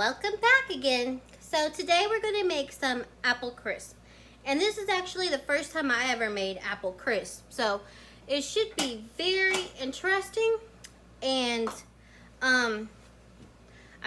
Welcome back again. So today we're going to make some apple crisp. And this is actually the first time I ever made apple crisp. So it should be very interesting. And I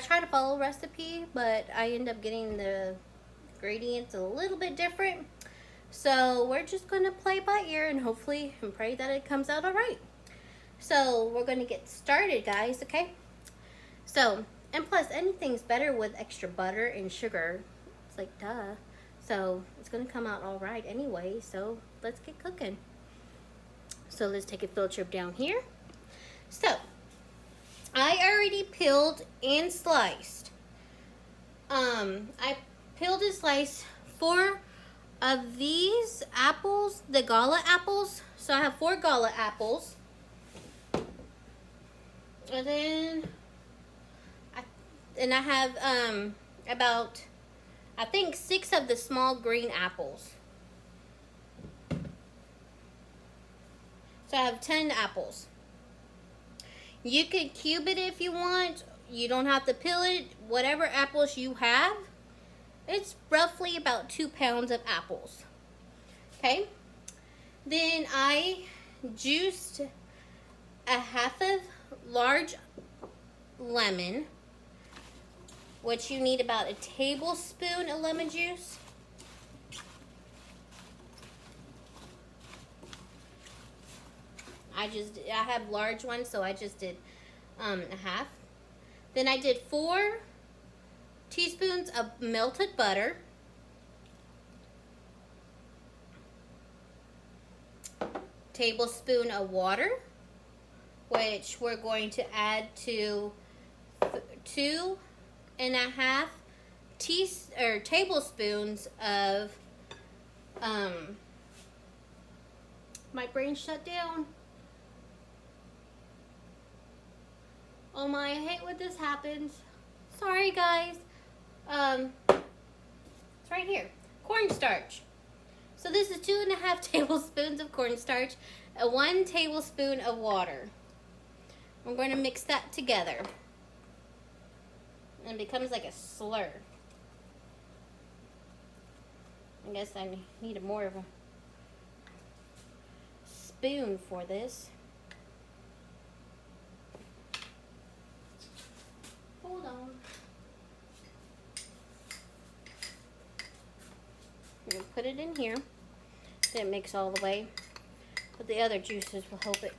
try to follow a recipe, but I end up getting the ingredients a little bit different. So we're just going to play by ear and hopefully and pray that it comes out all right. So we're going to get started, guys, okay? So, and plus anything's better with extra butter and sugar. It's like, duh. So it's going to come out all right anyway. So let's get cooking. So let's take a field trip down here. So I already peeled and sliced. I peeled and sliced 4 of these apples, the Gala apples. So I have 4 Gala apples. And then I have about, I think, 6 of the small green apples. So I have 10 apples. You could cube it if you want. You don't have to peel it. Whatever apples you have. It's roughly about 2 pounds of apples. Okay. Then I juiced a half of large lemon, which you need about a tablespoon of lemon juice. I have large ones, so I just did a half. Then I did 4 teaspoons of melted butter. Tablespoon of water, which we're going to add to 2.5 tablespoons of my brain shut down. Oh my, I hate when this happens. Sorry guys. It's right here. Cornstarch. So this is 2.5 tablespoons of cornstarch, 1 tablespoon of water. I'm going to mix that together. And it becomes like a slur. I guess I need more of a spoon for this. Hold on. I'm going to put it in here. Then mix all the way. But the other juices will help it.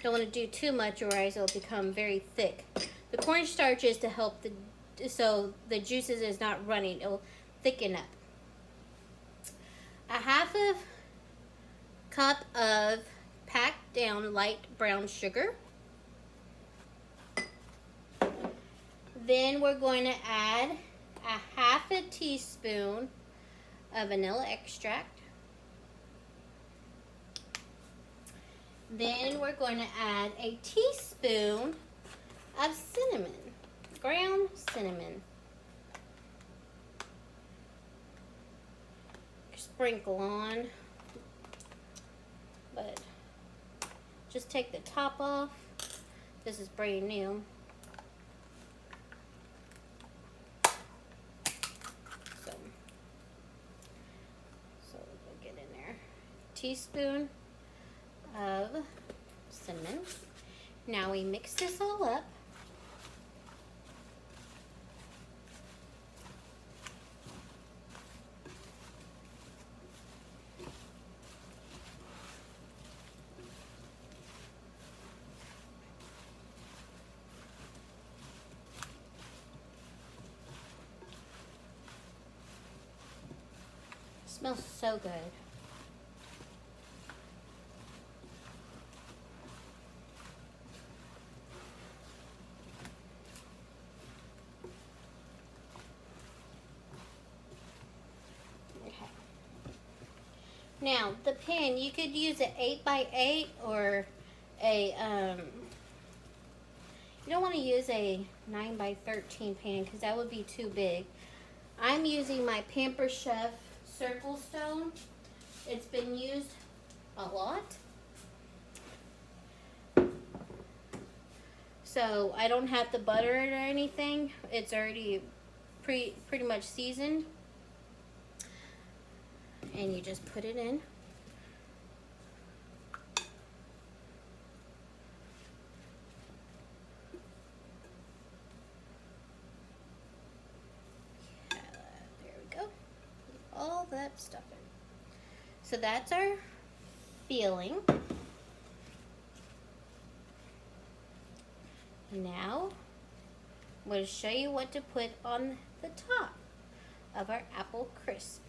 Don't want to do too much or else it'll become very thick. The cornstarch is to help so the juices is not running. It'll thicken up. A half of cup of packed down light brown sugar. Then we're going to add a half a teaspoon of vanilla extract. Then we're going to add a teaspoon of cinnamon, ground cinnamon. Sprinkle on, but just take the top off. This is brand new. So we'll get in there. Teaspoon of cinnamon. Now we mix this all up. Smells so good. Now, the pan, you could use an 8x8 or a, you don't want to use a 9x13 pan because that would be too big. I'm using my Pampered Chef Circle Stone. It's been used a lot. So I don't have to butter it or anything. It's already pretty much seasoned. And you just put it in. Yeah, there we go. All that stuff in. So that's our filling. Now, I'm going to show you what to put on the top of our apple crisp.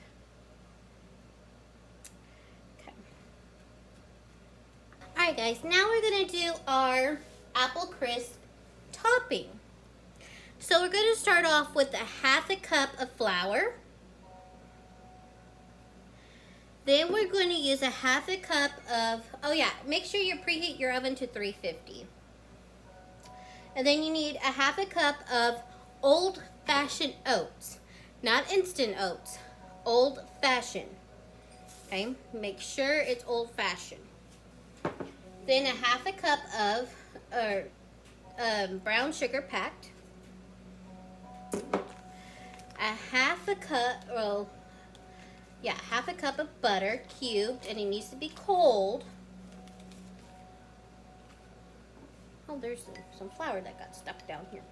Okay. Alright guys, now we're going to do our apple crisp topping. So we're going to start off with a half a cup of flour. Then we're going to use a half a cup of, oh yeah, make sure you preheat your oven to 350. And then you need a half a cup of old-fashioned oats. Not instant oats, old-fashioned. Okay, make sure it's old-fashioned. Then a half a cup of brown sugar packed. Half a cup of butter cubed, and it needs to be cold. Oh, there's some flour that got stuck down here.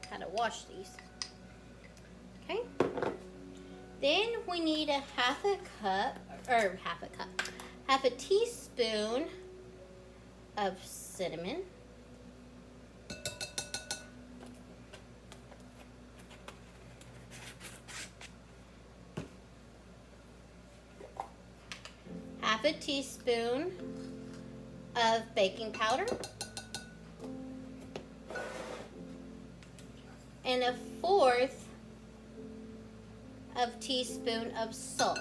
Had to wash these. Okay. Then we need a half a teaspoon of cinnamon. Half a teaspoon of baking powder, and a 1/4 of teaspoon of salt.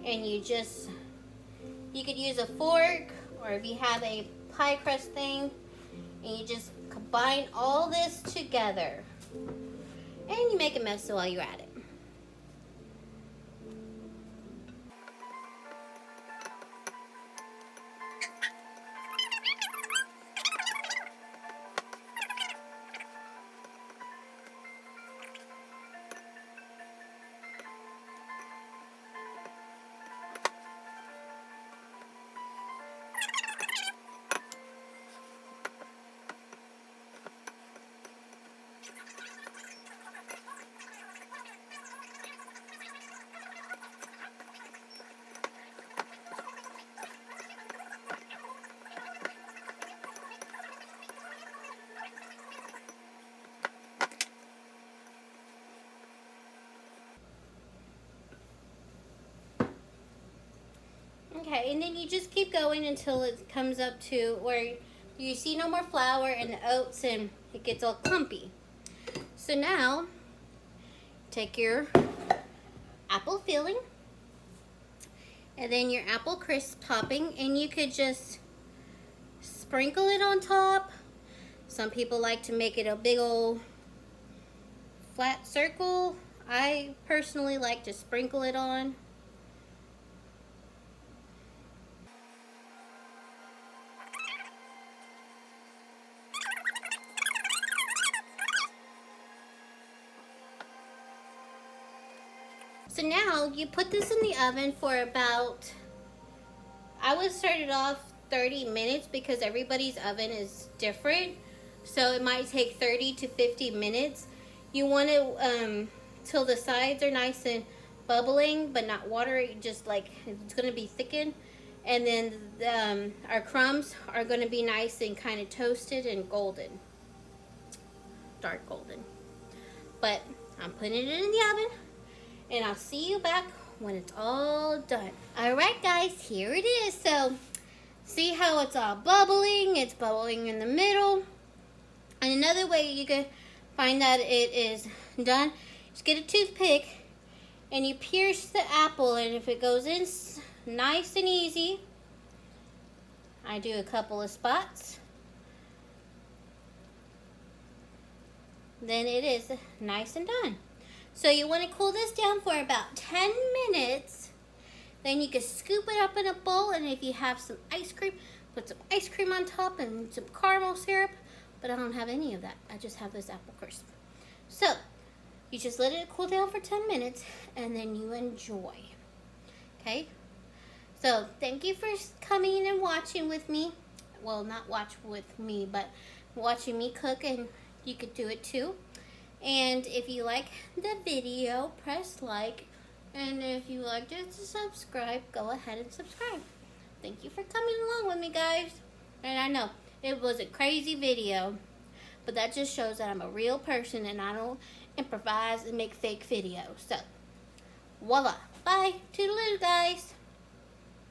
And you could use a fork, or if you have a pie crust thing, and you just combine all this together, and you make a mess while you're at it. Okay, and then you just keep going until it comes up to where you see no more flour and the oats and it gets all clumpy. So now, take your apple filling and then your apple crisp topping, and you could just sprinkle it on top. Some people like to make it a big old flat circle. I personally like to sprinkle it on. So now you put this in the oven for about, I would start it off 30 minutes because everybody's oven is different. So it might take 30 to 50 minutes. You want it till the sides are nice and bubbling, but not watery, just like it's gonna be thickened. And then our crumbs are gonna be nice and kind of toasted and golden, dark golden. But I'm putting it in the oven, and I'll see you back when it's all done. All right, guys, here it is. So see how it's all bubbling? It's bubbling in the middle. And another way you can find that it is done is get a toothpick and you pierce the apple, and if it goes in nice and easy, I do a couple of spots, then it is nice and done. So you want to cool this down for about 10 minutes. Then you can scoop it up in a bowl, and if you have some ice cream, put some ice cream on top and some caramel syrup, but I don't have any of that. I just have this apple crisp. So, you just let it cool down for 10 minutes and then you enjoy. Okay? So, thank you for coming and watching with me. Well, not watch with me, but watching me cook, and you could do it too. And if you like the video, press like. And if you like to subscribe, go ahead and subscribe. Thank you for coming along with me, guys. And I know it was a crazy video, but that just shows that I'm a real person and I don't improvise and make fake videos. So, voila. Bye. Toodaloo, guys.